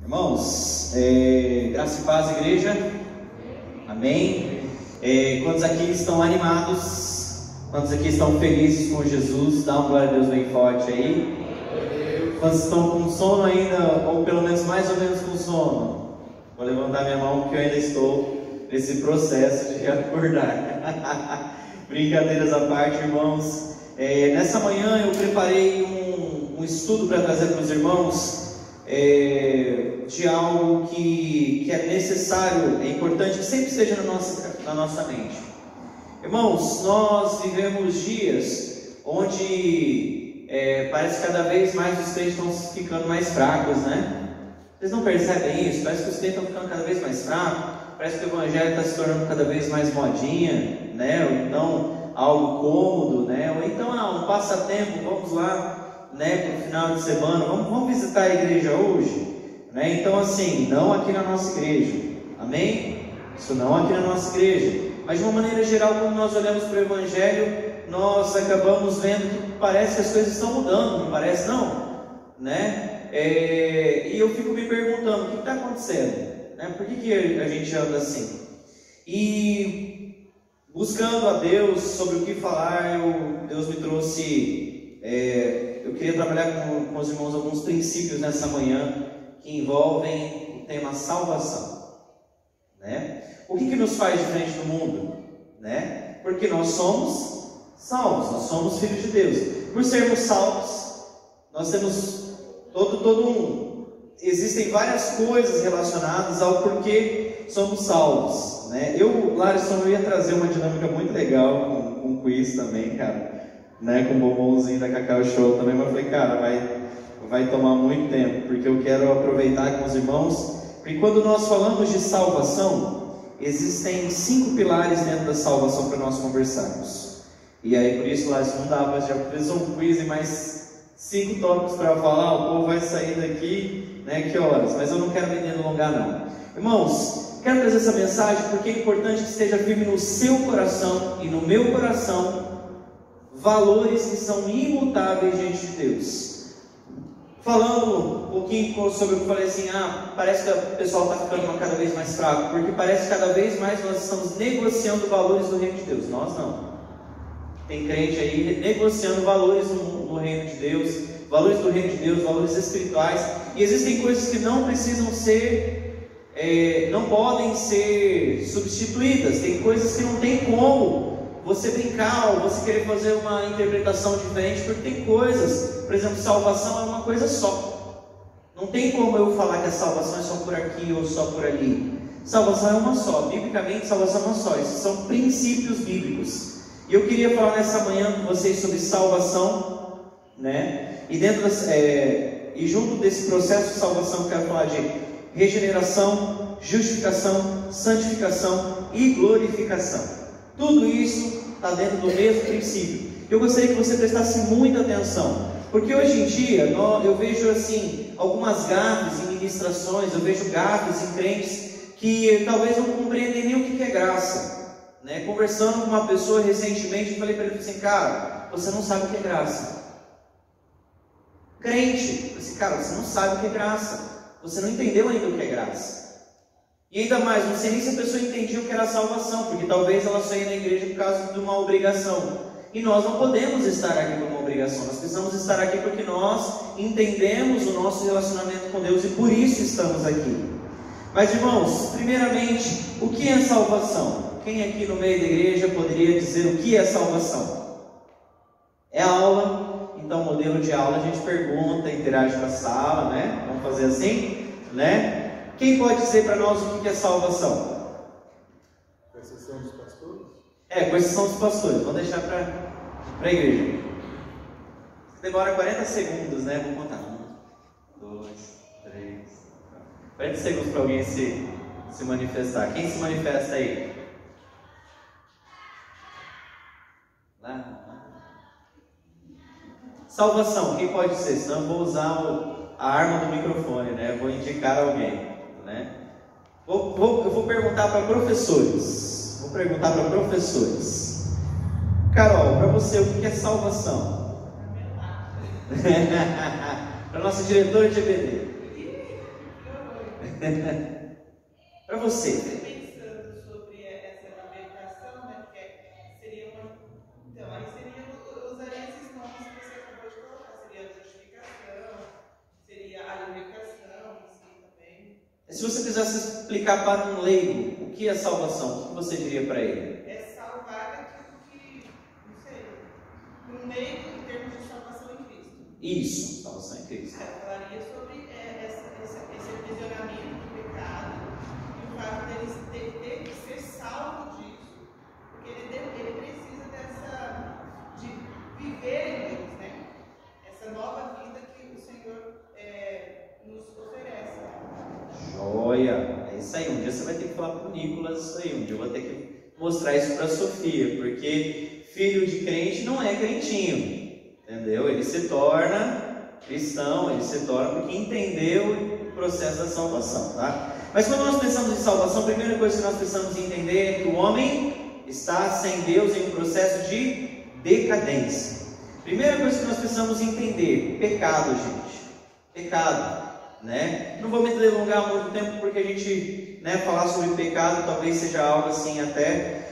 Irmãos, graça e paz, igreja. Amém. Quantos aqui estão animados? Quantos aqui estão felizes com Jesus? Dá uma glória a Deus bem forte aí. Quantos estão com sono ainda, ou pelo menos mais ou menos com sono? Vou levantar minha mão porque eu ainda estou nesse processo de acordar. Brincadeiras à parte, irmãos. Nessa manhã eu preparei um estudo para trazer para os irmãos. De algo que é necessário, é importante que sempre esteja na nossa mente. Irmãos, nós vivemos dias onde parece que cada vez mais os crentes estão ficando mais fracos, né? Vocês não percebem isso? Parece que os crentes estão ficando cada vez mais fracos, parece que o evangelho está se tornando cada vez mais modinha, né? Ou então algo cômodo, né? Ou então um passatempo, vamos lá, né, para o final de semana, vamos visitar a igreja hoje, né? Então assim, não aqui na nossa igreja, amém? Isso não aqui na nossa igreja, mas de uma maneira geral, quando nós olhamos para o evangelho, nós acabamos vendo que parece que as coisas estão mudando, não parece não? Né? E eu fico me perguntando, o que está acontecendo? Né? Por que a gente anda assim? E buscando a Deus sobre o que falar, Deus me trouxe... eu queria trabalhar com os irmãos alguns princípios nessa manhã que envolvem o tema salvação, né? O que nos faz diferente do mundo, né? Porque nós somos salvos, nós somos filhos de Deus. Por sermos salvos, nós temos existem várias coisas relacionadas ao porquê somos salvos, né? Larson, eu ia trazer uma dinâmica muito legal com quiz também, cara. Né, com o bombonzinho da Cacau Show também, mas eu falei, cara, vai tomar muito tempo, porque eu quero aproveitar com os irmãos, porque quando nós falamos de salvação, existem 5 pilares dentro da salvação para nós conversarmos. E aí, por isso, lá, isso não dá, mas já fiz um quiz e mais 5 tópicos para falar, o povo vai sair daqui, né, que horas? Mas eu não quero me delongar, não. Irmãos, quero trazer essa mensagem porque é importante que esteja firme no seu coração e no meu coração valores que são imutáveis diante de Deus. Falando um pouquinho sobre o que eu falei assim, parece que o pessoal está ficando cada vez mais fraco, porque parece que cada vez mais nós estamos negociando valores do reino de Deus. Nós não. Tem crente aí negociando valores no reino de Deus, valores do reino de Deus, valores espirituais, e existem coisas que não precisam ser, não podem ser substituídas. Tem coisas que não tem como você brincar ou você querer fazer uma interpretação diferente, porque tem coisas, por exemplo, salvação é uma coisa só. Não tem como eu falar que a salvação é só por aqui ou só por ali. Salvação é uma só, biblicamente salvação é uma só. Esses são princípios bíblicos. E eu queria falar nessa manhã com vocês sobre salvação, né? E junto desse processo de salvação, eu quero falar de regeneração, justificação, santificação e glorificação. Tudo isso está dentro do mesmo princípio. Eu gostaria que você prestasse muita atenção, porque hoje em dia eu vejo assim algumas gafes em ministrações, eu vejo gafes em crentes que talvez não compreendem nem o que é graça, né? Conversando com uma pessoa recentemente, eu falei para ele assim, cara, você não sabe o que é graça. Crente, eu disse, cara, você não sabe o que é graça, você não entendeu ainda o que é graça. E ainda mais, não sei nem se a pessoa entendia o que era salvação, porque talvez ela só ia na igreja por causa de uma obrigação. E nós não podemos estar aqui por uma obrigação, nós precisamos estar aqui porque nós entendemos o nosso relacionamento com Deus e por isso estamos aqui. Mas irmãos, primeiramente, o que é salvação? Quem aqui no meio da igreja poderia dizer o que é salvação? É aula, então modelo de aula a gente pergunta, interage com a sala, né? Vamos fazer assim, né? Quem pode dizer para nós o que é salvação? Com exceção dos pastores? Com exceção dos pastores. Vamos deixar para a igreja. Demora 40 segundos, né? Vamos contar. 1, 2, 3, 4. 40 segundos para alguém se manifestar. Quem se manifesta aí? Lá. Salvação, quem pode dizer? Senão eu vou usar a arma do microfone, né? Vou indicar alguém. Né? Eu vou perguntar para professores. Carol, para você, o que é salvação? Para nossa diretora de EBD. Para você. Pensando sobre essa libertação, né? Porque seria uma. Então, aí seria, eu usaria esses nomes que você acabou de colocar. Seria a justificação, seria a libertação em si também. Se você quisesse explicar para um leigo o que é salvação, o que você diria para ele? É salvar aquilo que, não sei, um leigo em termos de salvação em Cristo. Isso, salvação em Cristo. Eu falaria sobre esse aprisionamento do pecado e o fato dele ter que ser salvo disso. Porque ele precisa de viver em Deus, né? Essa nova vida que o Senhor nos oferece. Joia! É isso aí. Um dia você vai ter que falar para o Nicolas isso aí. Um dia eu vou ter que mostrar isso para a Sofia, porque filho de crente não é crentinho, entendeu? Ele se torna cristão, ele se torna porque entendeu o processo da salvação, tá? Mas quando nós pensamos em salvação, a primeira coisa que nós precisamos entender é que o homem está sem Deus em um processo de decadência. Primeira coisa que nós precisamos entender: pecado, gente. Pecado, né? Não vou me delongar muito tempo porque a gente, né, falar sobre pecado talvez seja algo assim até.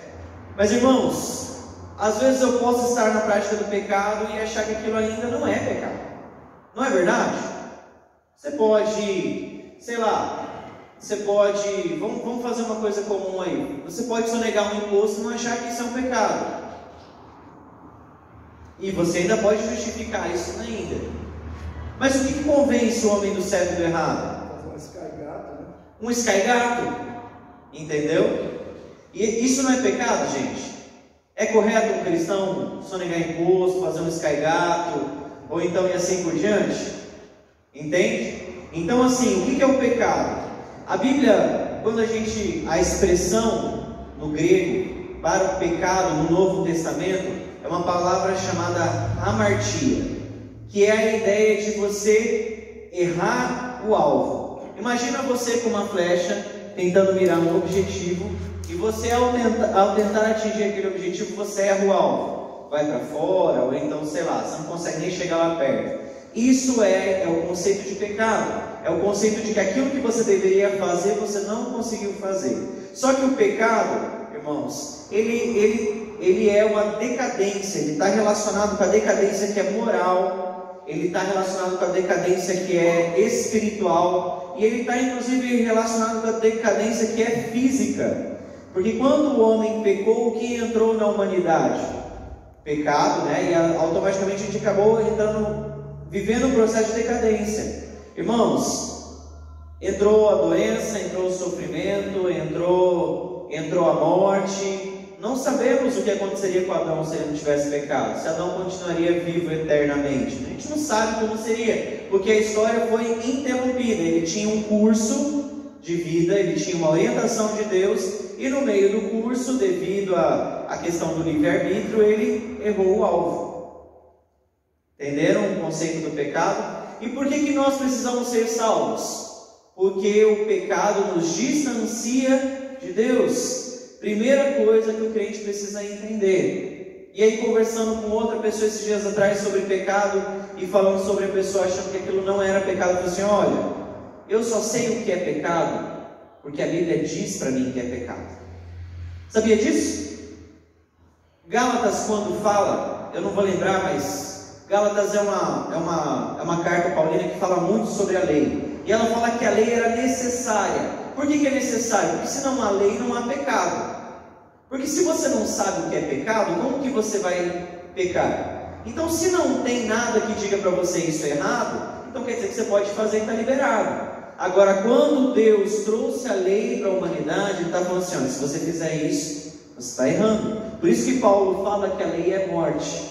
Mas irmãos, às vezes eu posso estar na prática do pecado e achar que aquilo ainda não é pecado. Não é verdade? Você pode, sei lá, vamos fazer uma coisa comum aí. Você pode sonegar um imposto e não achar que isso é um pecado. E você ainda pode justificar isso ainda. Mas o que convence o homem do certo e do errado? Fazer um escargato, né? Um escargato. Entendeu? E isso não é pecado, gente? É correto um cristão sonegar imposto, fazer um escargato, ou então e assim por diante? Entende? Então assim, o que é o pecado? A Bíblia, quando a expressão no grego para o pecado no Novo Testamento é uma palavra chamada hamartia, que é a ideia de você errar o alvo. Imagina você com uma flecha tentando mirar um objetivo e você ao tentar atingir aquele objetivo, você erra o alvo, vai para fora, ou então sei lá, você não consegue nem chegar lá perto. Isso é o conceito de pecado, é o conceito de que aquilo que você deveria fazer, você não conseguiu fazer. Só que o pecado, irmãos, ele é uma decadência, ele está relacionado com a decadência que é moral, ele está relacionado com a decadência que é espiritual, e ele está inclusive relacionado com a decadência que é física. Porque quando o homem pecou, o que entrou na humanidade? Pecado, né? E automaticamente a gente acabou vivendo um processo de decadência. Irmãos, entrou a doença, entrou o sofrimento, entrou a morte. Não sabemos o que aconteceria com Adão se ele não tivesse pecado, se Adão continuaria vivo eternamente. A gente não sabe como seria, porque a história foi interrompida. Ele tinha um curso de vida, ele tinha uma orientação de Deus, e no meio do curso, devido à questão do livre-arbítrio, ele errou o alvo. Entenderam o conceito do pecado? E por que nós precisamos ser salvos? Porque o pecado nos distancia de Deus. Primeira coisa que o crente precisa entender. E aí, conversando com outra pessoa esses dias atrás sobre pecado, e falando sobre a pessoa achando que aquilo não era pecado, eu falei assim: olha, eu só sei o que é pecado porque a Bíblia diz para mim que é pecado. Sabia disso? Gálatas, quando fala, eu não vou lembrar, mas Gálatas é uma carta paulina que fala muito sobre a lei. E ela fala que a lei era necessária. Por que é necessário? Porque senão a lei não há pecado. Porque se você não sabe o que é pecado, como que você vai pecar? Então, se não tem nada que diga para você isso é errado, então quer dizer que você pode fazer e está liberado. Agora, quando Deus trouxe a lei para a humanidade, Ele está falando assim: olha, se você fizer isso, você está errando. Por isso que Paulo fala que a lei é morte.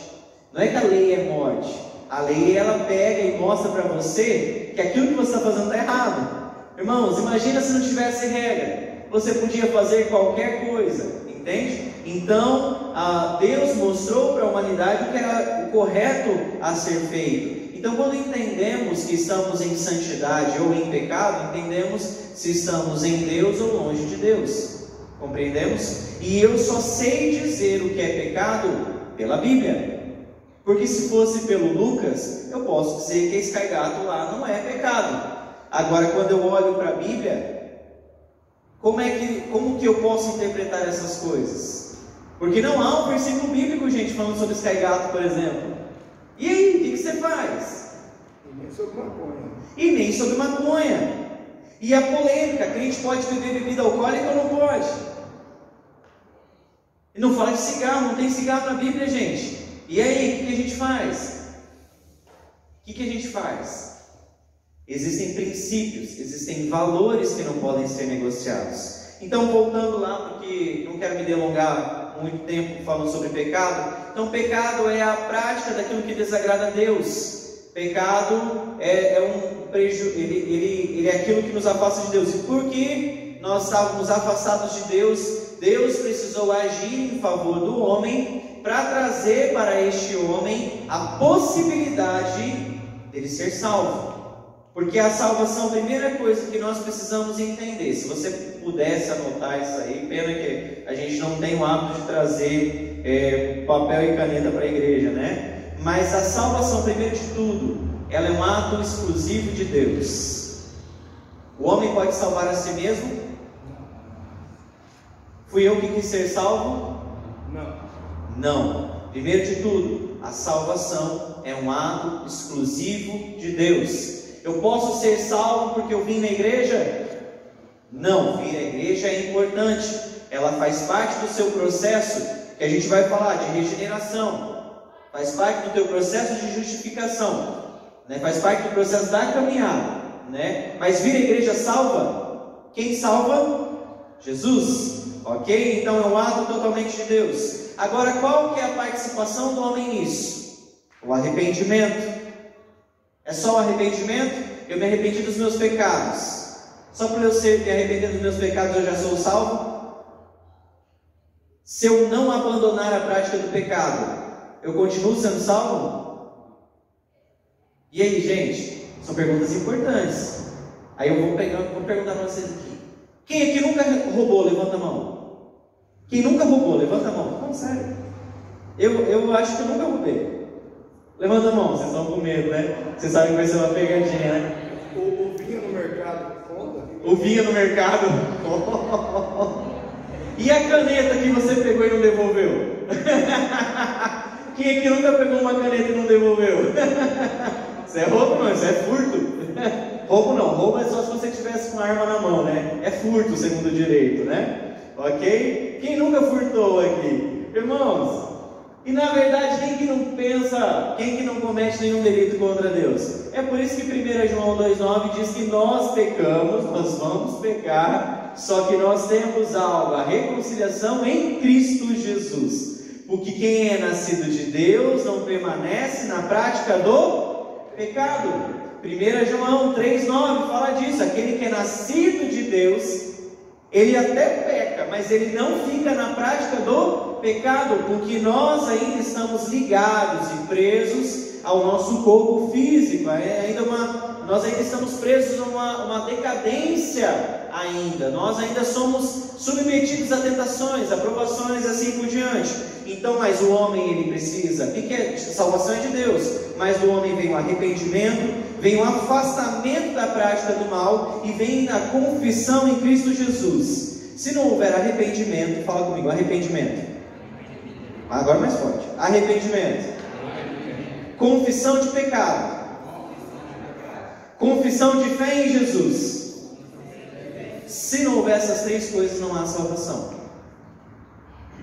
Não é que a lei é morte. A lei, ela pega e mostra para você que aquilo que você está fazendo está errado. Irmãos, imagina se não tivesse regra. Você podia fazer qualquer coisa, entende? Então, Deus mostrou para a humanidade o que era o correto a ser feito. Então, quando entendemos que estamos em santidade ou em pecado, entendemos se estamos em Deus ou longe de Deus. Compreendemos? E eu só sei dizer o que é pecado pela Bíblia. Porque se fosse pelo Lucas, eu posso dizer que esse escargato lá não é pecado. Agora, quando eu olho para a Bíblia, como que eu posso interpretar essas coisas? Porque não há um versículo bíblico, gente, falando sobre Sky Gato, por exemplo. E aí, o que você faz? E nem sobre maconha. E nem sobre maconha. E a polêmica, crente pode beber bebida alcoólica ou não pode? E não fala de cigarro, não tem cigarro na Bíblia, gente. E aí, o que a gente faz? O que a gente faz? Existem princípios, existem valores que não podem ser negociados. Então, voltando lá, porque não quero me delongar muito tempo falando sobre pecado. Então, pecado é a prática daquilo que desagrada a Deus. Pecado ele é aquilo que nos afasta de Deus. E porque nós estávamos afastados de Deus, Deus precisou agir em favor do homem para trazer para este homem a possibilidade dele ser salvo. Porque a salvação, a primeira coisa que nós precisamos entender, se você pudesse anotar isso aí, pena que a gente não tem o hábito de trazer papel e caneta para a igreja, né? Mas a salvação, primeiro de tudo, ela é um ato exclusivo de Deus. O homem pode salvar a si mesmo? Fui eu que quis ser salvo? Não. Não. Primeiro de tudo, a salvação é um ato exclusivo de Deus. Eu posso ser salvo porque eu vim na igreja? Não, vir à igreja é importante. Ela faz parte do seu processo, que a gente vai falar de regeneração. Faz parte do teu processo de justificação, né? Faz parte do processo da caminhada, né? Mas vir à igreja salva? Quem salva? Jesus, ok? Então é um ato totalmente de Deus. Agora, qual que é a participação do homem nisso? O arrependimento. É só o arrependimento? Eu me arrependi dos meus pecados. Só por eu me arrepender dos meus pecados eu já sou salvo? Se eu não abandonar a prática do pecado, eu continuo sendo salvo? E aí, gente? São perguntas importantes. Aí eu vou perguntar para vocês aqui. Quem aqui nunca roubou? Levanta a mão. Quem nunca roubou? Levanta a mão. Não, sério. Eu acho que eu nunca roubei. Levanta a mão, vocês estão com medo, né? Vocês sabem que vai ser uma pegadinha, né? O vinho no mercado conta? O vinho no mercado? E a caneta que você pegou e não devolveu? Quem aqui nunca pegou uma caneta e não devolveu? Isso é roubo, não, isso é furto. Roubo não, roubo é só se você tivesse com a arma na mão, né? É furto, segundo o direito, né? Ok? Quem nunca furtou aqui? Irmãos, e na verdade, quem que não pensa, quem que não comete nenhum delito contra Deus? É por isso que 1 João 2,9 diz que nós pecamos, nós vamos pecar, só que nós temos algo, a reconciliação em Cristo Jesus. Porque quem é nascido de Deus não permanece na prática do pecado. 1 João 3,9 fala disso, aquele que é nascido de Deus, ele até peca, mas ele não fica na prática do pecado, porque nós ainda estamos ligados e presos ao nosso corpo físico, nós ainda estamos presos a uma decadência ainda, nós ainda somos submetidos a tentações, a provações, assim por diante. Então, mas o homem, ele precisa, o que é? Salvação é de Deus, mas do homem vem o arrependimento, vem o afastamento da prática do mal e vem a confissão em Cristo Jesus. Se não houver arrependimento, fala comigo, arrependimento. Agora mais forte. Arrependimento. Confissão de pecado. Confissão de fé em Jesus. Se não houver essas três coisas, não há salvação.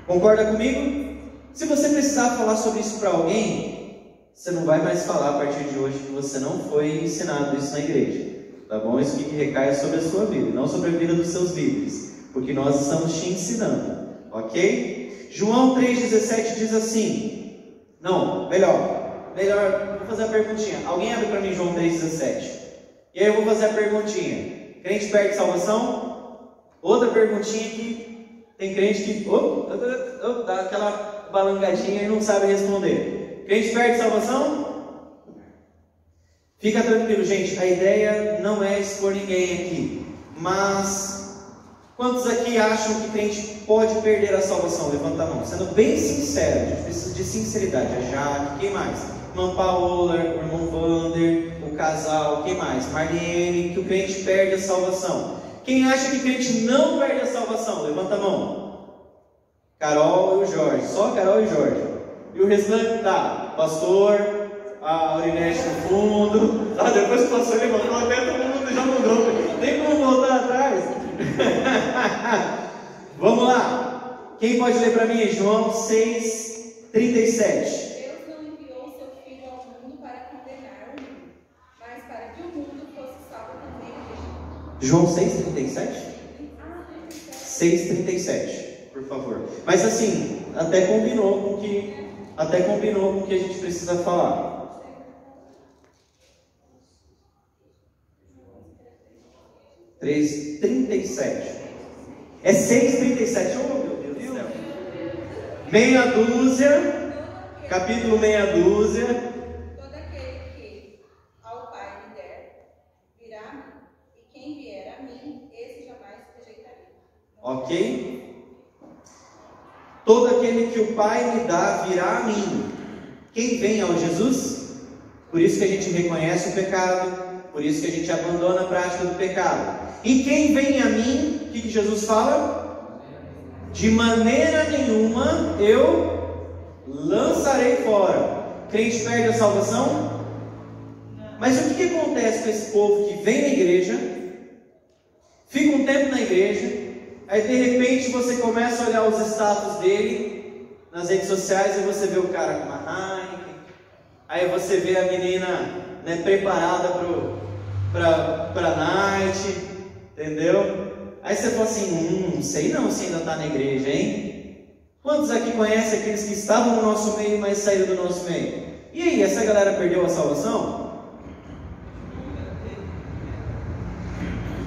Concorda comigo? Se você precisar falar sobre isso para alguém, você não vai mais falar a partir de hoje que você não foi ensinado isso na igreja. Tá bom? Isso que recai sobre a sua vida, não sobre a vida dos seus líderes. Porque nós estamos te ensinando. Ok? João 3,17 diz assim. Não, melhor, vou fazer a perguntinha. Alguém abre para mim João 3,17. E aí eu vou fazer a perguntinha. Crente perde salvação? Outra perguntinha aqui. Tem crente que dá aquela balangadinha e não sabe responder. Crente perde salvação? Fica tranquilo, gente. A ideia não é expor ninguém aqui. Mas quantos aqui acham que crente pode perder a salvação? Levanta a mão. Sendo bem sincero, a gente precisa de sinceridade. A Jaque, quem mais? irmã Paola, o irmão Vander, o casal, quem mais? Marlene, que o crente perde a salvação. Quem acha que o crente não perde a salvação? Levanta a mão. Carol e o Jorge, só Carol e Jorge. E o restante, tá, pastor, a Aurinete no fundo. Ah, depois o pastor levantou, até todo mundo já mudou. Tem como voltar atrás? Vamos lá. Quem pode ler para mim? João 6:37. Deus não enviou seu Filho ao mundo para condenar o mundo, mas para que o mundo fosse salvo por meio dele. João 6:37? 6:37, por favor. Mas assim, até combinou com o que a gente precisa falar. 3:37. É 6:37. Oh, meu Deus do céu. Meia dúzia. Capítulo meia dúzia. Todo aquele que ao Pai me der, virá a mim, e quem vier a mim, esse jamais rejeitarei. Ok? Todo aquele que o Pai me dá virá a mim. Quem vem ao Jesus? Por isso que a gente reconhece o pecado, por isso que a gente abandona a prática do pecado. E quem vem a mim, o que Jesus fala? De maneira nenhuma eu lançarei fora. Crente perde a salvação? Mas o que acontece com esse povo que vem na igreja, fica um tempo na igreja, aí de repente você começa a olhar os status dele nas redes sociais e você vê o cara com uma Heineken, aí você vê a menina, né, preparada para night, entendeu? Aí você fala assim, não sei não se ainda está na igreja, hein? Quantos aqui conhecem aqueles que estavam no nosso meio, mas saíram do nosso meio? E aí, essa galera perdeu a salvação?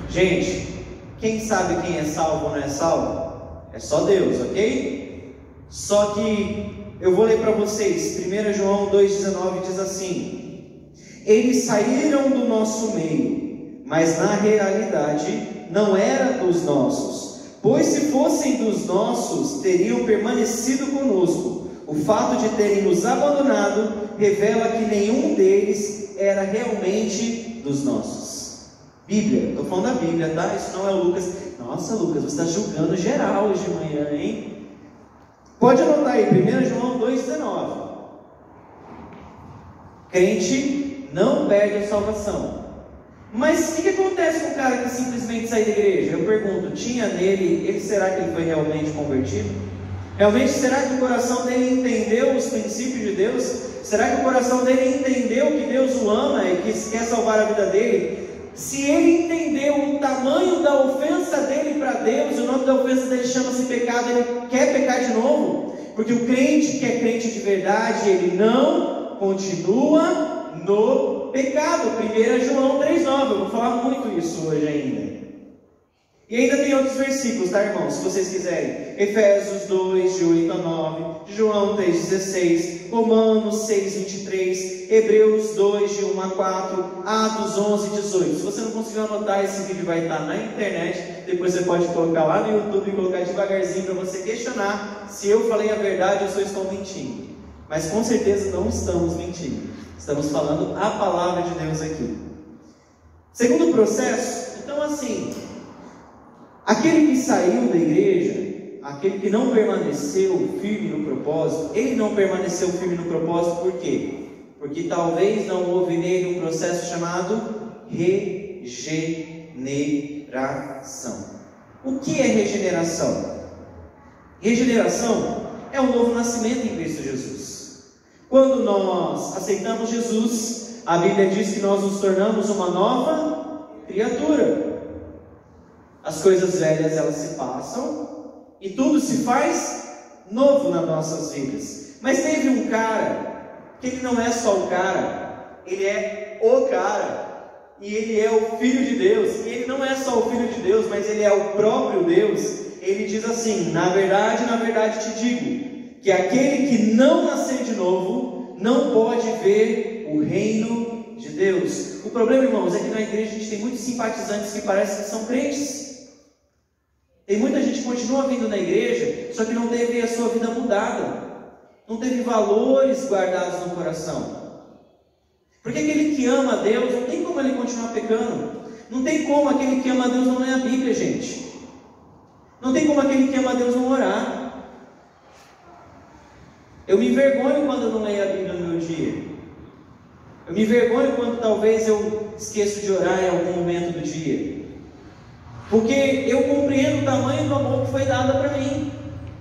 Gente, quem sabe quem é salvo ou não é salvo? É só Deus, ok? Só que eu vou ler para vocês, 1 João 2,19 diz assim: eles saíram do nosso meio, mas na realidade não era dos nossos, pois se fossem dos nossos, teriam permanecido conosco. O fato de terem nos abandonado revela que nenhum deles era realmente dos nossos. Bíblia, estou falando da Bíblia, tá? Isso não é o Lucas. Nossa, Lucas, você está julgando geral hoje de manhã, hein? Pode anotar aí, 1 João 2,19. Crente não perde a salvação. Mas o que acontece com o cara que simplesmente sai da igreja? Eu pergunto, tinha nele, será que ele foi realmente convertido? Realmente, será que o coração dele entendeu os princípios de Deus? Será que o coração dele entendeu que Deus o ama e que quer salvar a vida dele? Se ele entendeu o tamanho da ofensa dele para Deus, o nome da ofensa dele chama-se pecado, ele quer pecar de novo? Porque o crente que é crente de verdade, ele não continua no pecado. 1 João 3,9, eu vou falar muito isso hoje ainda. E ainda tem outros versículos, tá, irmãos? Se vocês quiserem. Efésios 2, de 8 a 9, João 3,16, Romanos 6,23, Hebreus 2, de 1 a 4, Atos 11, 18. Se você não conseguiu anotar, esse vídeo vai estar na internet. Depois você pode colocar lá no YouTube e colocar devagarzinho para você questionar se eu falei a verdade ou se eu estou mentindo. Mas com certeza não estamos mentindo. Estamos falando a palavra de Deus aqui. Segundo processo, então assim, aquele que saiu da igreja, aquele que não permaneceu firme no propósito, ele não permaneceu firme no propósito por quê? Porque talvez não houve nele um processo chamado regeneração. O que é regeneração? Regeneração é um novo nascimento em Cristo Jesus. Quando nós aceitamos Jesus, a Bíblia diz que nós nos tornamos uma nova criatura. As coisas velhas, elas se passam e tudo se faz novo nas nossas vidas. Mas teve um cara que ele não é só o cara, ele é o cara, e ele é o Filho de Deus. E ele não é só o Filho de Deus, mas ele é o próprio Deus. Ele diz assim: na verdade te digo, que aquele que não nascer de novo não pode ver o reino de Deus. O problema, irmãos, é que na igreja a gente tem muitos simpatizantes que parecem que são crentes. Tem muita gente que continua vindo na igreja, só que não teve a sua vida mudada, não teve valores guardados no coração. Porque aquele que ama a Deus, não tem como ele continuar pecando. Não tem como aquele que ama a Deus não ler a Bíblia, gente. Não tem como aquele que ama a Deus não orar. Eu me envergonho quando eu não leio a Bíblia no meu dia. Eu me envergonho quando talvez eu esqueço de orar em algum momento do dia. Porque eu compreendo o tamanho do amor que foi dado para mim.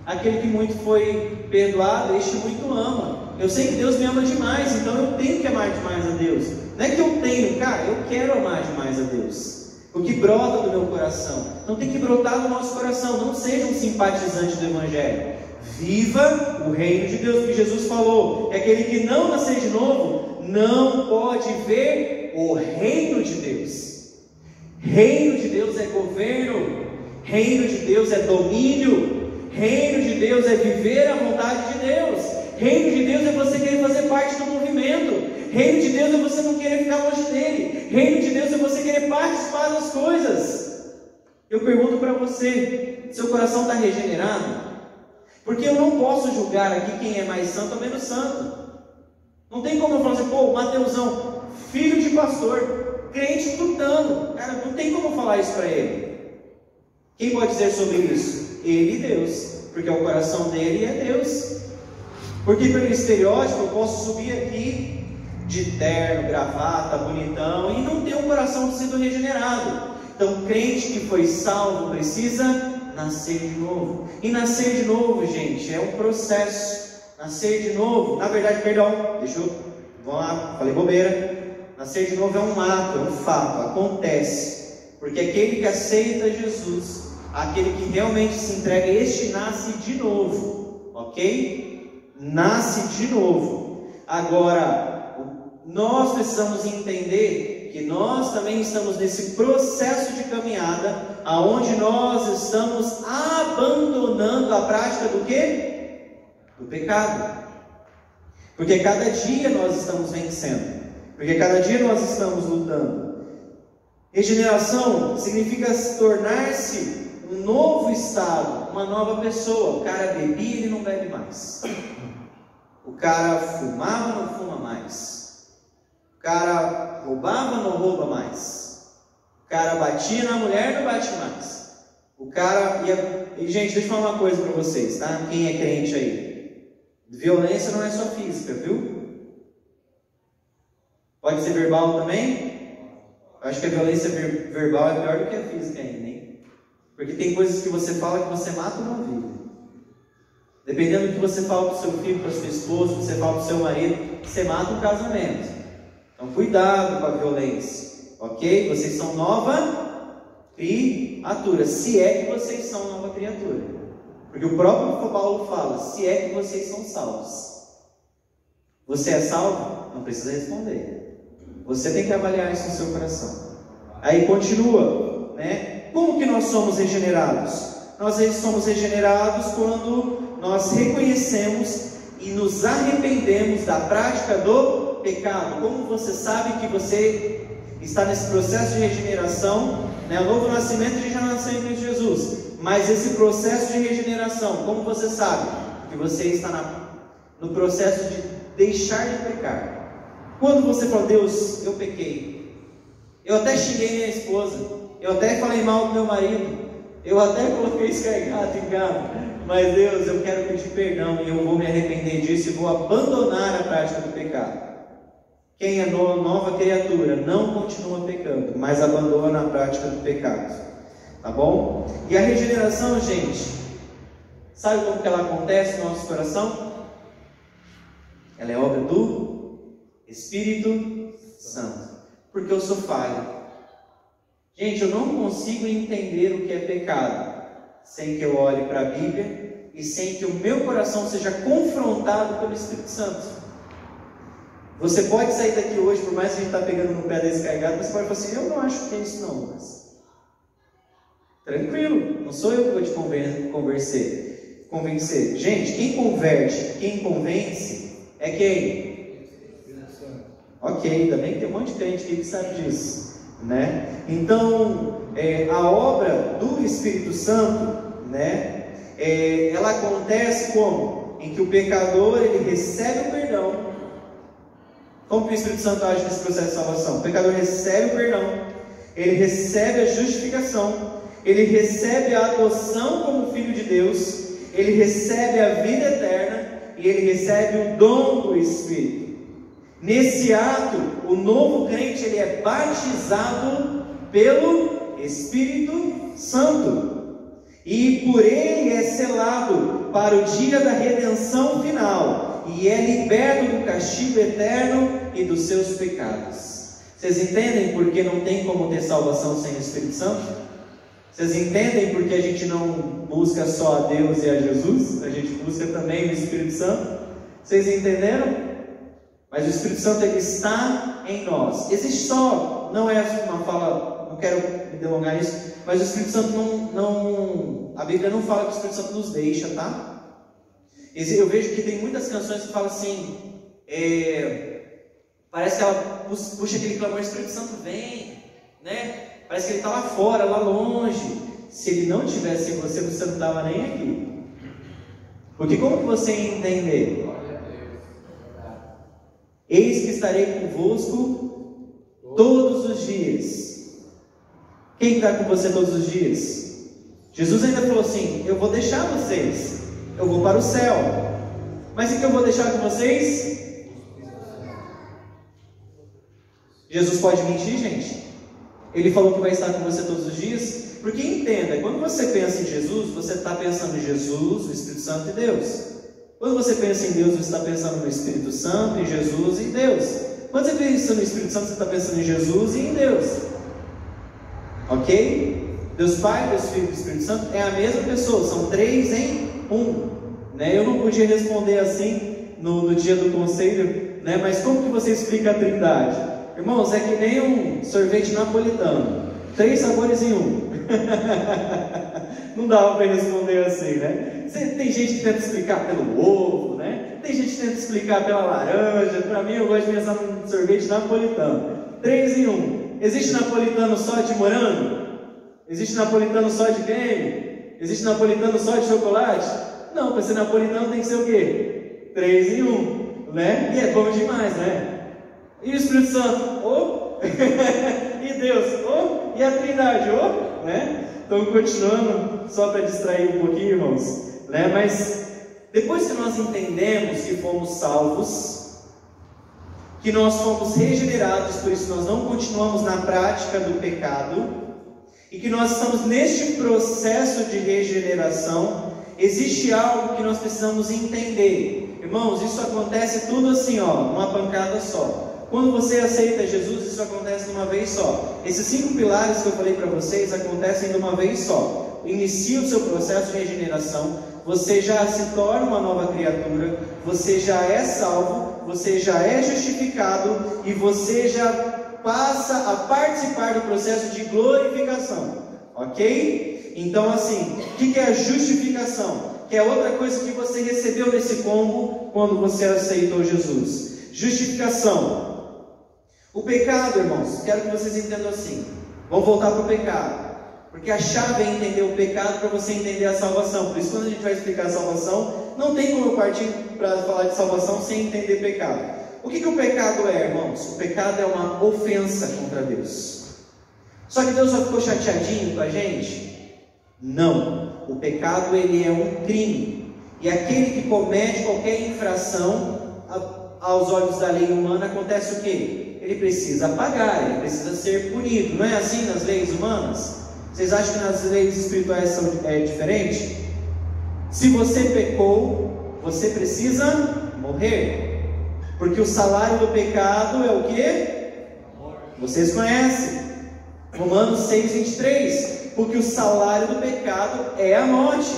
Aquele que muito foi perdoado, este muito ama. Eu sei que Deus me ama demais, então eu tenho que amar demais a Deus. Não é que eu tenho, cara, eu quero amar demais a Deus. O que brota do meu coração. Então tem que brotar do nosso coração. Não seja um simpatizante do Evangelho. Viva o reino de Deus. Que Jesus falou, é aquele que não nascer de novo, não pode ver o reino de Deus. Reino de Deus é governo. Reino de Deus é domínio. Reino de Deus é viver a vontade de Deus. Reino de Deus é você querer fazer parte do movimento. Reino de Deus é você não querer ficar longe dele. Reino de Deus é você querer participar das coisas. Eu pergunto para você, seu coração está regenerado? Porque eu não posso julgar aqui quem é mais santo ou menos santo. Não tem como eu falar assim, pô, Mateusão, filho de pastor, crente tutano. Cara, não tem como falar isso para ele. Quem pode dizer sobre isso? Ele e Deus. Porque o coração dele é Deus. Porque pelo estereótipo eu posso subir aqui de terno, gravata, bonitão e não ter um coração sido regenerado. Então, crente que foi salvo precisa nascer de novo. E nascer de novo, gente, é um processo. Nascer de novo, na verdade, perdão, vamos lá, falei bobeira. Nascer de novo é um ato, é um fato, acontece. Porque aquele que aceita Jesus, aquele que realmente se entrega, este nasce de novo, ok? Nasce de novo. Agora, nós precisamos entender que nós também estamos nesse processo de caminhada, aonde nós estamos abandonando a prática do quê? Do pecado. Porque cada dia nós estamos vencendo. Porque cada dia nós estamos lutando. Regeneração significa tornar-se um novo estado, uma nova pessoa. O cara bebia, ele não bebe mais. O cara fumava, não fuma mais. O cara roubava, não rouba mais. O cara batia na mulher, não bate mais. O cara ia... E, gente, deixa eu falar uma coisa para vocês, tá? Quem é crente aí? Violência não é só física, viu? Pode ser verbal também? Eu acho que a violência verbal é pior do que a física ainda, hein? Porque tem coisas que você fala que você mata uma vida. Dependendo do que você fala para o seu filho, para a sua esposa, que você fala para o seu marido, você mata um casamento. Então cuidado com a violência, ok? Vocês são nova criatura, se é que vocês são nova criatura. Porque o próprio Paulo fala, se é que vocês são salvos. Você é salvo? Não precisa responder. Você tem que avaliar isso no seu coração. Aí continua, né? Como que nós somos regenerados? Nós somos regenerados quando nós reconhecemos e nos arrependemos da prática do pecado. Como você sabe que você está nesse processo de regeneração, né? O novo nascimento ele já nasceu em Cristo Jesus, mas esse processo de regeneração, como você sabe que você está no processo de deixar de pecar? Quando você fala, Deus, eu pequei, eu até xinguei minha esposa, eu até falei mal do meu marido, eu até coloquei escargato em carro, mas Deus, eu quero pedir perdão e eu vou me arrepender disso e vou abandonar a prática do pecado. Quem é nova criatura não continua pecando, mas abandona a prática do pecado. Tá bom? E a regeneração, gente, sabe como que ela acontece no nosso coração? Ela é obra do Espírito Santo. Porque eu sou falho. Gente, eu não consigo entender o que é pecado sem que eu olhe para a Bíblia e sem que o meu coração seja confrontado pelo Espírito Santo. Você pode sair daqui hoje, por mais que a gente está pegando no pé da descarregada, você pode falar assim, eu não acho que é isso não, Lucas. Tranquilo, não sou eu que vou te convencer. Gente, quem converte, quem convence, é quem? Ok, também tem um monte de crente aqui que sabe disso, né? Então, a obra do Espírito Santo, né? Ela acontece como? Em que o pecador, ele recebe o perdão, Como que o Espírito Santo age nesse processo de salvação? O pecador recebe o perdão, ele recebe a justificação, ele recebe a adoção como filho de Deus, ele recebe a vida eterna e ele recebe o dom do Espírito. Nesse ato, o novo crente ele é batizado pelo Espírito Santo e por ele é selado para o dia da redenção final e é liberto do castigo eterno e dos seus pecados. Vocês entendem por que não tem como ter salvação sem o Espírito Santo? Vocês entendem por que a gente não busca só a Deus e a Jesus? A gente busca também o Espírito Santo? Vocês entenderam? Mas o Espírito Santo ele está em nós. Existe só, não é uma fala, não quero me delongar nisso, mas o Espírito Santo a Bíblia não fala que o Espírito Santo nos deixa, tá? Eu vejo que tem muitas canções que falam assim, parece que ela puxa aquele clamor, o Espírito Santo vem, né? Parece que ele está lá fora, lá longe. Se ele não estivesse em você, você não estava nem aqui. Porque como que você ia entender? Eis que estarei convosco todos os dias. Quem está com você todos os dias? Jesus ainda falou assim, eu vou deixar vocês, eu vou para o céu. Mas o que eu vou deixar com vocês? Jesus pode mentir, gente? Ele falou que vai estar com você todos os dias? Porque entenda, quando você pensa em Jesus, você está pensando em Jesus, o Espírito Santo e Deus. Quando você pensa em Deus, você está pensando no Espírito Santo, em Jesus e em Deus. Quando você pensa no Espírito Santo, você está pensando em Jesus e em Deus. Ok? Deus Pai, Deus Filho e Deus Espírito Santo é a mesma pessoa, são 3 em 1. Né? Eu não podia responder assim no dia do conselho, né? Mas como que você explica a Trindade? Irmãos, é que nem um sorvete napolitano, 3 sabores em 1. Não dava para responder assim, né? Tem gente que tenta explicar pelo ovo, né? Tem gente que tenta explicar pela laranja. Para mim, eu gosto de pensar num sorvete napolitano, 3 em 1. Existe napolitano só de morango? Existe napolitano só de creme? Existe napolitano só de chocolate? Não, para ser napolitano tem que ser o quê? 3 em 1, né? E é bom demais, né? E o Espírito Santo? Oh! E Deus? Oh! E a Trindade? Oh! Né? Então, continuando, só para distrair um pouquinho, irmãos, né? Mas depois que nós entendemos que fomos salvos, que nós fomos regenerados, por isso nós não continuamos na prática do pecado, e que nós estamos neste processo de regeneração, existe algo que nós precisamos entender. Irmãos, isso acontece tudo assim, ó, numa pancada só. Quando você aceita Jesus, isso acontece de uma vez só. Esses 5 pilares que eu falei para vocês acontecem de uma vez só. Inicia o seu processo de regeneração, você já se torna uma nova criatura, você já é salvo, você já é justificado e você já passa a participar do processo de glorificação. Ok? Então assim, o que é a justificação? Que é outra coisa que você recebeu nesse combo quando você aceitou Jesus. Justificação. O pecado, irmãos, quero que vocês entendam assim. Vamos voltar para o pecado, porque a chave é entender o pecado para você entender a salvação. Por isso, quando a gente vai explicar a salvação, não tem como eu partir para falar de salvação sem entender pecado. O que o pecado é, irmãos? O pecado é uma ofensa contra Deus. Só que Deus só ficou chateadinho com a gente? Não. O pecado ele é um crime. E aquele que comete qualquer infração aos olhos da lei humana, acontece o quê? Ele precisa pagar, ele precisa ser punido. Não é assim nas leis humanas? Vocês acham que nas leis espirituais é diferente? Se você pecou, você precisa morrer. Porque o salário do pecado é o quê? Vocês conhecem. Romanos 6:23. Porque o salário do pecado é a morte.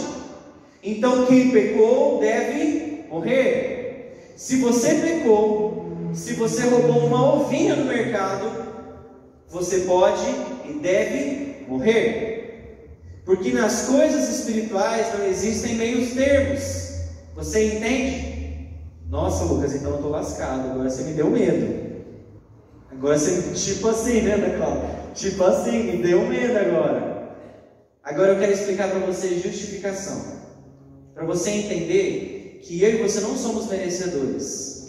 Então quem pecou deve morrer. Se você pecou, se você roubou uma ovinha no mercado, você pode e deve morrer. Porque nas coisas espirituais não existem meios termos. Você entende? Nossa, Lucas, então eu estou lascado. Agora você me deu medo. Agora você, tipo assim, né, Ana Cláudia? Tipo assim, me deu medo agora. Agora eu quero explicar para você justificação. Para você entender que eu e você não somos merecedores.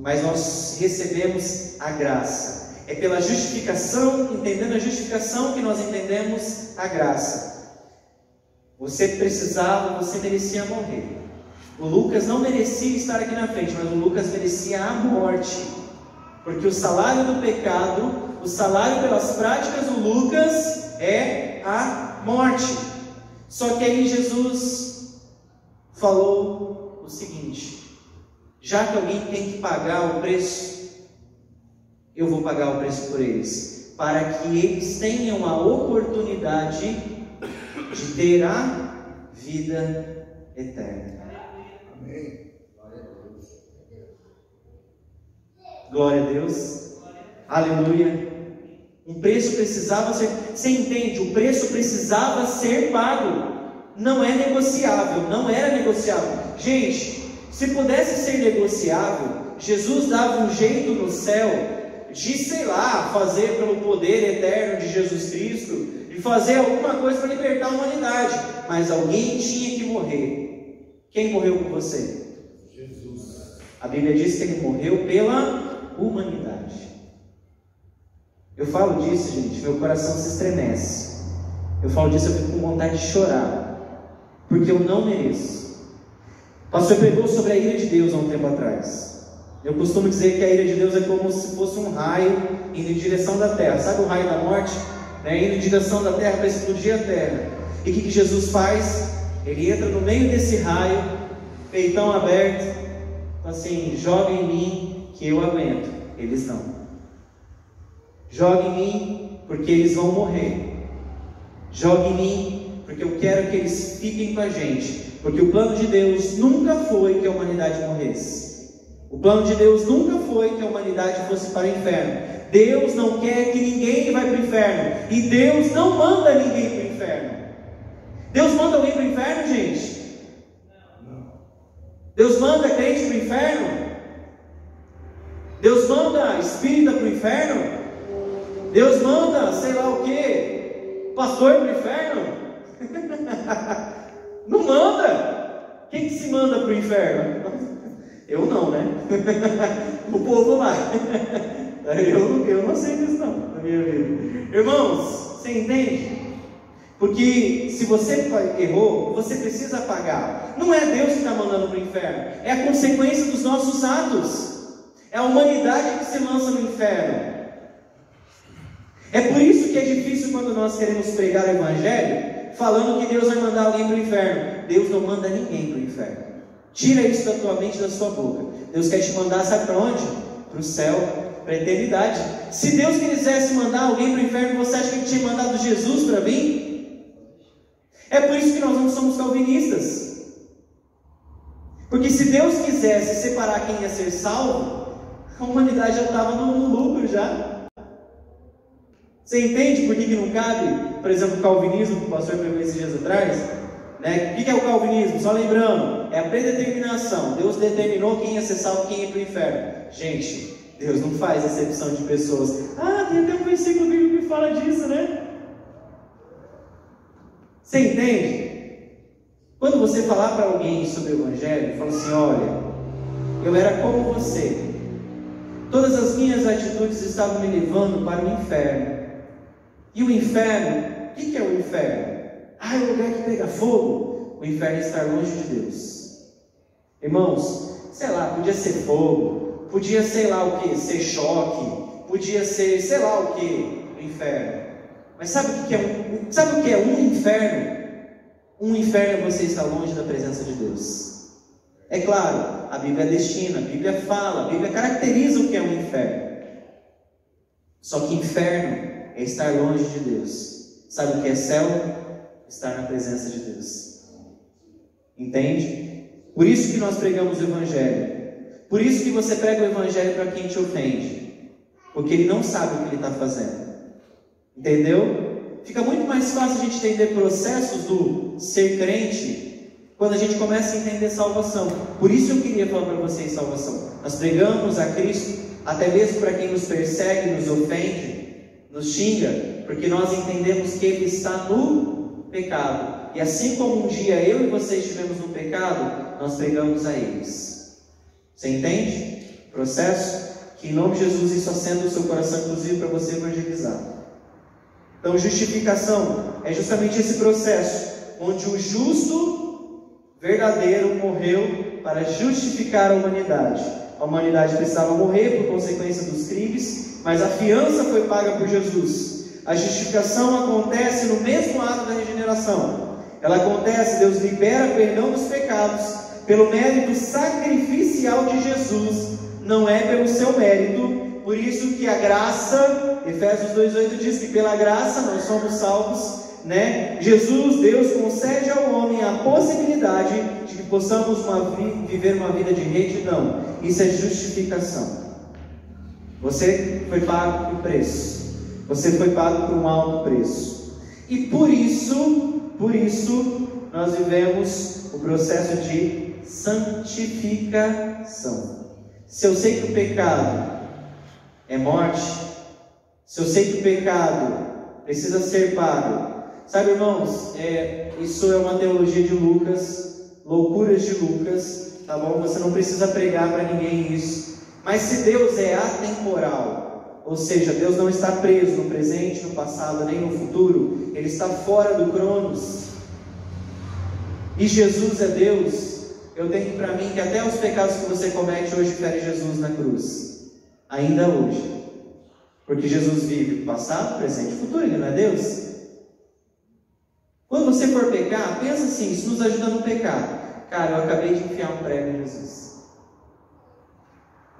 mas nós recebemos a graça. É pela justificação, entendendo a justificação, que nós entendemos a graça. Você precisava, você merecia morrer. O Lucas não merecia estar aqui na frente, mas o Lucas merecia a morte. Porque o salário do pecado, o salário pelas práticas do Lucas é a morte. Só que aí Jesus falou o seguinte: já que alguém tem que pagar o preço, eu vou pagar o preço por eles, para que eles tenham a oportunidade de ter a vida eterna. Amém. Glória a Deus. Aleluia. Um preço precisava ser, você entende? O preço precisava ser pago. Não é negociável, não era negociável. Gente, se pudesse ser negociável, Jesus dava um jeito no céu de, sei lá, fazer pelo poder eterno de Jesus Cristo, de fazer alguma coisa para libertar a humanidade. Mas alguém tinha que morrer. Quem morreu por você? Jesus. A Bíblia diz que ele morreu pela humanidade. Eu falo disso, gente, meu coração se estremece. Eu falo disso, eu fico com vontade de chorar, porque eu não mereço. O pastor pregou sobre a ira de Deus há um tempo atrás. Eu costumo dizer que a ira de Deus é como se fosse um raio indo em direção da terra. Sabe o raio da morte? Indo em direção da terra para explodir a terra. E o que Jesus faz? Ele entra no meio desse raio, peitão aberto, assim: joga em mim que eu aguento. Eles não. Joga em mim porque eles vão morrer. Joga em mim porque eu quero que eles fiquem com a gente. Porque o plano de Deus nunca foi que a humanidade morresse. O plano de Deus nunca foi que a humanidade fosse para o inferno. Deus não quer que ninguém vá para o inferno. E Deus não manda ninguém para o inferno. Deus manda alguém para o inferno, gente? Não. Deus manda crente para o inferno? Deus manda espírita para o inferno? Deus manda, sei lá o que, pastor para o inferno? Não manda. Quem que se manda para o inferno? Eu não, né? O povo vai. Eu não sei disso não, na minha vida. Irmãos, você entende? Porque se você errou, você precisa pagar. Não é Deus que está mandando para o inferno, é a consequência dos nossos atos. É a humanidade que se lança no inferno. É por isso que é difícil quando nós queremos pregar o Evangelho, falando que Deus vai mandar alguém para o inferno. Deus não manda ninguém para o inferno. Tira isso da tua mente e da sua boca. Deus quer te mandar, sabe para onde? Para o céu, para a eternidade. Se Deus quisesse mandar alguém para o inferno, você acha que Ele tinha mandado Jesus para vir? É por isso que nós não somos calvinistas. Porque se Deus quisesse separar quem ia ser salvo, a humanidade já estava no lucro já. Você entende por que não cabe, por exemplo, o calvinismo que o pastor pregou esses dias atrás? Né? O que é o calvinismo? Só lembrando, é a predeterminação. Deus determinou quem ia ser salvo e quem ia para o inferno. Gente, Deus não faz acepção de pessoas. Tem até um versículo bíblico que fala disso, né? Você entende? Quando você falar para alguém sobre o Evangelho, fala assim: olha, eu era como você. Todas as minhas atitudes estavam me levando para o inferno. E o inferno, o que é o inferno? É o lugar que pega fogo. O inferno é estar longe de Deus. Irmãos, sei lá, podia ser fogo, podia sei lá o que, ser choque, podia ser sei lá o que, o inferno. Mas sabe o que é um inferno? Um inferno é você estar longe da presença de Deus. É claro, a Bíblia destina, a Bíblia fala, a Bíblia caracteriza o que é um inferno. Só que inferno é estar longe de Deus. Sabe o que é céu? Estar na presença de Deus. Entende? Por isso que nós pregamos o Evangelho. Por isso que você prega o Evangelho para quem te ofende. Porque ele não sabe o que ele está fazendo. Entendeu? Fica muito mais fácil a gente entender processos do ser crente quando a gente começa a entender salvação. Por isso eu queria falar para vocês salvação. Nós pregamos a Cristo até mesmo para quem nos persegue, nos ofende, nos xinga, porque nós entendemos que Ele está no pecado. E assim como um dia eu e você estivemos no pecado, nós pregamos a eles. Você entende? processo, que em nome de Jesus isso acenda o seu coração, inclusive para você evangelizar. Então, justificação é justamente esse processo, onde o justo verdadeiro morreu para justificar a humanidade. A humanidade precisava morrer por consequência dos crimes, mas a fiança foi paga por Jesus. A justificação acontece no mesmo ato da regeneração. Ela acontece, Deus libera perdão dos pecados pelo mérito sacrificial de Jesus, não é pelo seu mérito. Por isso que a graça, Efésios 2,8 diz que pela graça nós somos salvos, né? Jesus, Deus concede ao homem a possibilidade de que possamos viver uma vida de retidão. Isso é justificação. Você foi pago por preço. Você foi pago por um alto preço. E por isso nós vivemos o processo de santificação. Se eu sei que o pecado é morte, se eu sei que o pecado precisa ser pago, sabe, irmãos, isso é uma teologia de Lucas, loucuras de Lucas, tá bom? Você não precisa pregar para ninguém isso. Mas se Deus é atemporal, ou seja, Deus não está preso no presente, no passado, nem no futuro, Ele está fora do Cronos, e Jesus é Deus, eu tenho para mim que até os pecados que você comete hoje ferem Jesus na cruz, ainda hoje, porque Jesus vive passado, presente e futuro, Ele não é Deus? Quando você for pecar, pensa assim, isso nos ajuda no pecado. Cara, eu acabei de enfiar um prego em Jesus.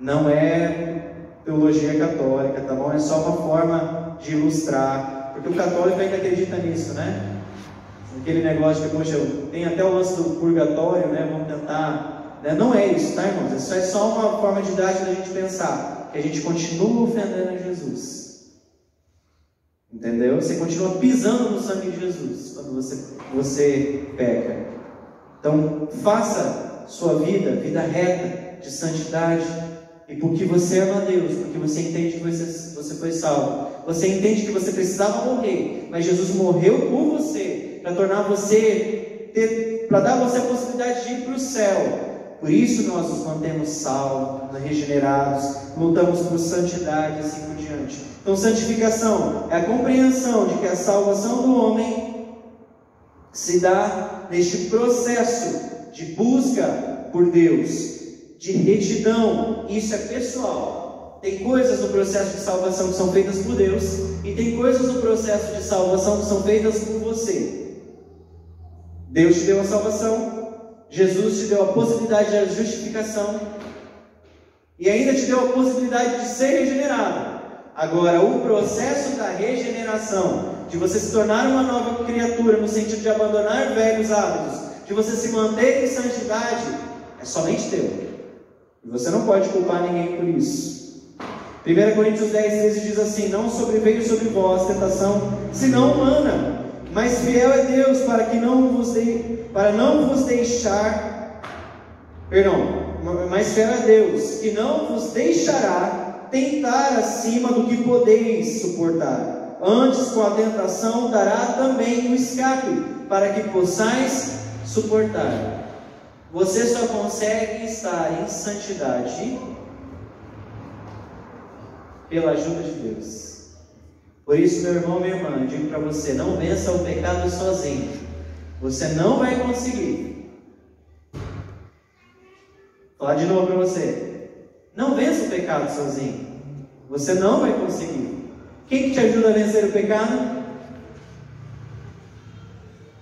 Não é teologia católica, tá bom? É só uma forma de ilustrar, porque o católico ainda acredita nisso, né? Aquele negócio que, poxa, tem até o lance do purgatório, né? Vamos tentar... Né? Não é isso, tá, irmãos? Isso é só uma forma didática da gente pensar, que a gente continua ofendendo a Jesus. Entendeu? Você continua pisando no sangue de Jesus quando você peca. Então, faça sua vida reta, de santidade, e porque você ama a Deus, porque você entende que você foi salvo, você entende que você precisava morrer, mas Jesus morreu por você, para tornar você, para dar a você a possibilidade de ir para o céu. Por isso nós nos mantemos salvos, regenerados, lutamos por santidade e assim por diante. Então, santificação é a compreensão de que a salvação do homem se dá neste processo de busca por Deus, de retidão. Isso é pessoal. Tem coisas no processo de salvação que são feitas por Deus, e tem coisas no processo de salvação que são feitas por você. Deus te deu a salvação, Jesus te deu a possibilidade da justificação, e ainda te deu a possibilidade de ser regenerado. Agora, o processo da regeneração, de você se tornar uma nova criatura, no sentido de abandonar velhos hábitos, de você se manter em santidade, é somente teu. E você não pode culpar ninguém por isso. 1 Coríntios 10:13 diz assim: não sobreveio sobre vós tentação, senão humana, mas fiel é Deus mas fiel é Deus, que não vos deixará tentar acima do que podeis suportar. Antes, com a tentação, dará também o escape, para que possais suportar. Você só consegue estar em santidade pela ajuda de Deus. Por isso, meu irmão, minha irmã, eu digo para você: não vença o pecado sozinho. Você não vai conseguir. Vou falar de novo para você: não vença o pecado sozinho. Você não vai conseguir. Quem que te ajuda a vencer o pecado?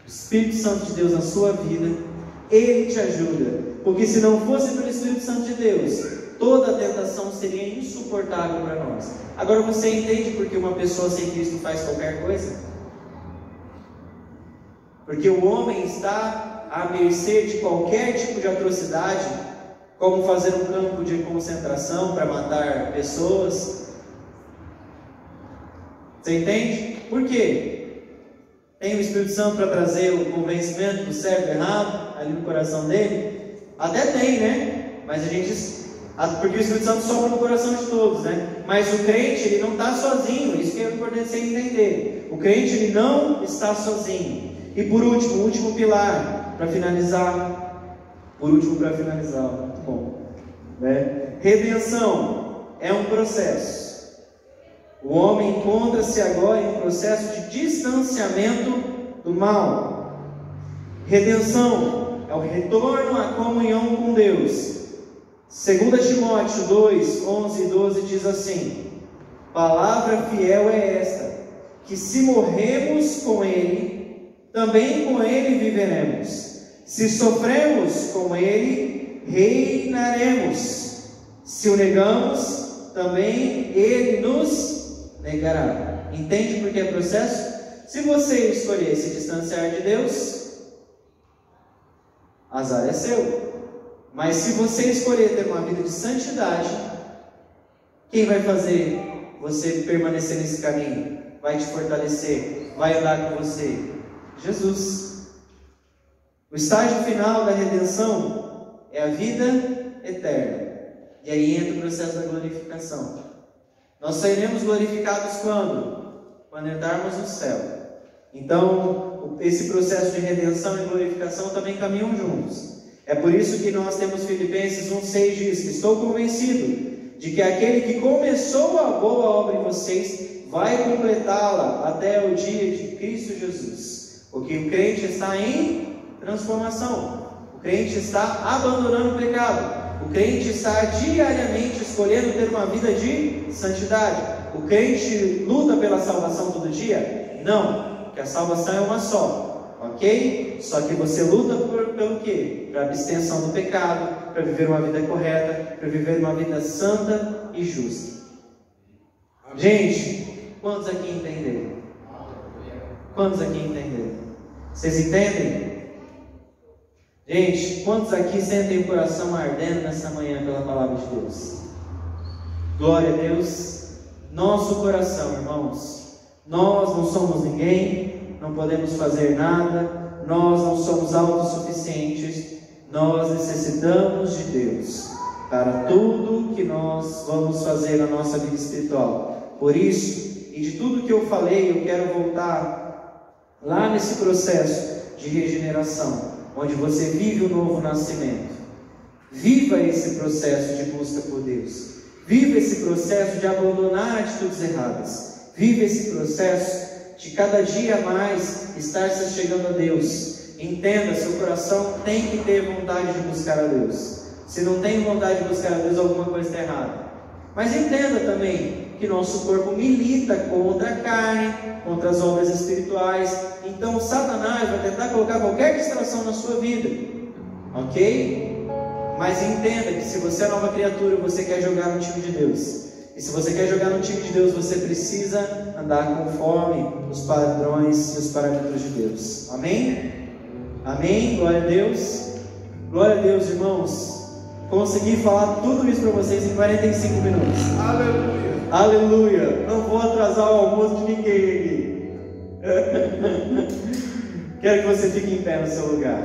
O Espírito Santo de Deus na sua vida. Ele te ajuda. Porque se não fosse pelo Espírito Santo de Deus, toda a tentação seria insuportável para nós. Agora você entende por que uma pessoa sem Cristo faz qualquer coisa? Porque o homem está à mercê de qualquer tipo de atrocidade, como fazer um campo de concentração para matar pessoas. Você entende? Por quê? Tem o Espírito Santo para trazer o convencimento do certo e errado ali no coração dele? Até tem, né? Mas a gente... porque o Espírito Santo sopra no coração de todos, né? Mas o crente, ele não está sozinho. Isso que é importante você entender. O crente, ele não está sozinho. E por último, o último pilar, para finalizar. Muito bom, né? Redenção é um processo. O homem encontra-se agora em um processo de distanciamento do mal. Redenção é o retorno à comunhão com Deus. 2 Timóteo 2, 11 e 12 diz assim: palavra fiel é esta, que se morremos com Ele, também com Ele viveremos. Se sofremos com Ele, reinaremos. Se o negamos, também Ele nos negará. Entende por que é processo? Se você escolher se distanciar de Deus, azar é seu. Mas se você escolher ter uma vida de santidade, quem vai fazer você permanecer nesse caminho? Vai te fortalecer, vai andar com você? Jesus. O estágio final da redenção é a vida eterna. E aí entra o processo da glorificação. Nós seremos glorificados quando? Quando entrarmos no céu. Então, esse processo de redenção e glorificação também caminham juntos. É por isso que nós temos Filipenses 1,6 diz que estou convencido de que aquele que começou a boa obra em vocês vai completá-la até o dia de Cristo Jesus. Porque o crente está em transformação. O crente está abandonando o pecado. O crente está diariamente escolhendo ter uma vida de santidade. O crente luta pela salvação todo dia? Não, porque a salvação é uma só. Ok? Só que você luta pelo quê? Para a abstenção do pecado, para viver uma vida correta, para viver uma vida santa e justa. Gente, quantos aqui entenderam? Quantos aqui entenderam? Vocês entendem? Gente, quantos aqui sentem o coração ardendo nessa manhã pela palavra de Deus? Glória a Deus. Nosso coração, irmãos. Nós não somos ninguém. Não podemos fazer nada, nós não somos autossuficientes, nós necessitamos de Deus para tudo que nós vamos fazer na nossa vida espiritual. Por isso, e de tudo que eu falei, eu quero voltar lá nesse processo de regeneração, onde você vive o novo nascimento. Viva esse processo de busca por Deus, viva esse processo de abandonar atitudes erradas, viva esse processo de cada dia mais estar se chegando a Deus. Entenda, seu coração tem que ter vontade de buscar a Deus. Se não tem vontade de buscar a Deus, alguma coisa está errada. Mas entenda também que nosso corpo milita contra a carne, contra as obras espirituais. Então Satanás vai tentar colocar qualquer distração na sua vida, ok? Mas entenda que se você é nova criatura, você quer jogar no time de Deus. E se você quer jogar no time de Deus, você precisa andar conforme os padrões e os parâmetros de Deus. Amém? Amém? Glória a Deus. Glória a Deus, irmãos. Consegui falar tudo isso para vocês em 45 minutos. Aleluia. Aleluia. Não vou atrasar o almoço de ninguém aqui. Quero que você fique em pé no seu lugar.